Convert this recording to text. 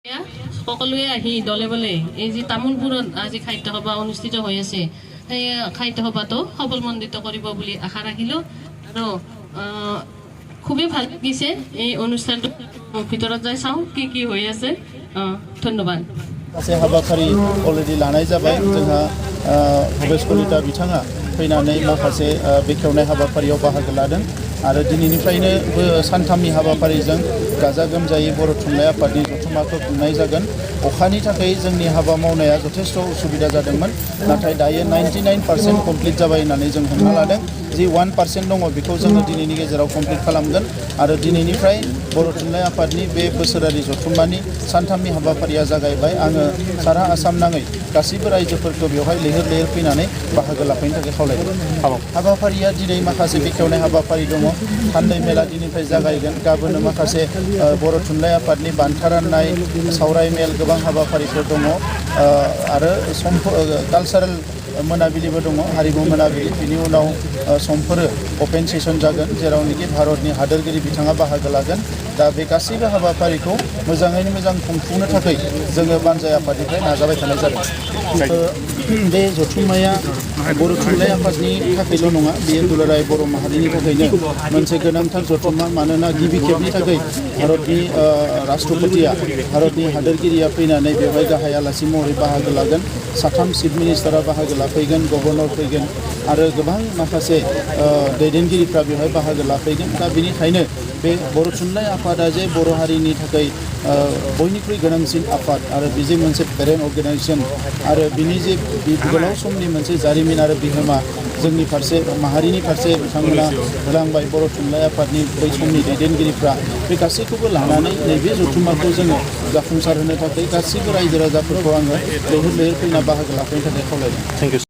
সকলোৱে আহি দলে বলে এই যে তামোলপুৰত আজি খাদ্য সভা অনুষ্ঠিত হৈ আছে সেই খাদ্য সভাটো সফলমণ্ডিত কৰিব বুলি আশা ৰাখিলো আৰু খুবেই ভাল লাগিছে এই অনুষ্ঠানটো ভিতৰত যাই চাওঁ কি হৈ আছে ধন্যবাদ माखासे हाबाफारि अलरेडि लानाय जाबाय जोंहा भबेश कलिता बिथाङा फैनानै माखासे बेखेवनाय हाबाफारियाव बाहागो लादों आरो दिनैनिफ्रायनो सानथामनि हाबाफारिजों गाजा गोमजायै बर' थुनलाइ आफादनि जथुम्माखौ खुंनाय जागोन अखानि थाखाय जोंनि हाबा मावनाया जथेस्थ उसुबिदा जादोंमोन नाथाय दायो 99% कमप्लिट जाबाय होननानै जों हमना लादों जि 1% दङ बेखौ जोङो दिनैनि गेजेराव कमप्लिट खालामगोन आरो दिनैनिफ्राय बर' थुनलाइ आफादनि बे बोसोरारि जथुम्मानि सानथामनि हाबाफारिया जागायबाय आङो सारा आसाम नाङै गासैबो रायजोफोरखौ बेवहाय लैहोर लैहोर फैनानै बाहागो लाफैनो थाखाय खावलायदों हाबाफारिया दिनै माखासे बेखेवनाय हाबाफारि दङ सान्दै मेला दिनैनिफ्राय जागायगोन गाबोन माखासे बर' थुनलाइ आफादनि बान्था राननाय सावराय मेल गोबां हाबाफारिफोर दङ आरो कालचारेल मोनाबिलिबो दङ हारिमु मोनाबिलि बिनि उनाव समफोर अपेन सेसन जागोन जेरावनोखि भारतनि हादोरगिरि बिथाङा बाहागो लागोन दा बे गासैबो हाबाफारिखौ मोजाङैनो मोजां खुंफुंनो थाखाय जोङो बानजाय आफादनिफ्राय नाजाबाय थानाय जादों बे जथुम्माया बर' थुनलाइ आफादनि थाखायल' नङा बेयो दुलाराय बर' माहारिनि थाखायनो मोनसे गोनांथार जथुम्मा मानोना गिबि खेबनि थाखाय भारतनि राष्ट्रपतिया भारतनि हादोरगिरिया फैनानै बेवहाय गाहाय आलासि महरै बाहागो लागोन साथाम चिफ मिनिस्टारा बाहागो लाफैगोन गभर्नर फैगोन आरो गोबां माखासे दैदेनगिरिफ्रा बेवहाय बाहागो लाफैगोन दा बेनिखायनो बे बर' थुनलाइ आफादा जे बर' हारिनि थाखाय बयनिख्रुइ गोनांसिन आफाद आरो बेजों मोनसे पेरेन्ट अर्गेनाइजेसन आरो बिनि जे गोलाव समनि मोनसे जारिमिन आरो बिहोमा जोंनि फारसे माहारिनि फारसे बिथांमोना होलांबाय बर' थुनलाइ आफादनि बै समनि दैदेनगिरिफ्रा बे गासैखौबो लानानै नैबे जथुम्माखौ जोङो जाफुंसार होनो थाखाय गासैबो रायजो राजाफोरखौ आङो लैहोर लैहोर फैना बाहागो लाफैनो थाखाय खावलायदों। Thank you.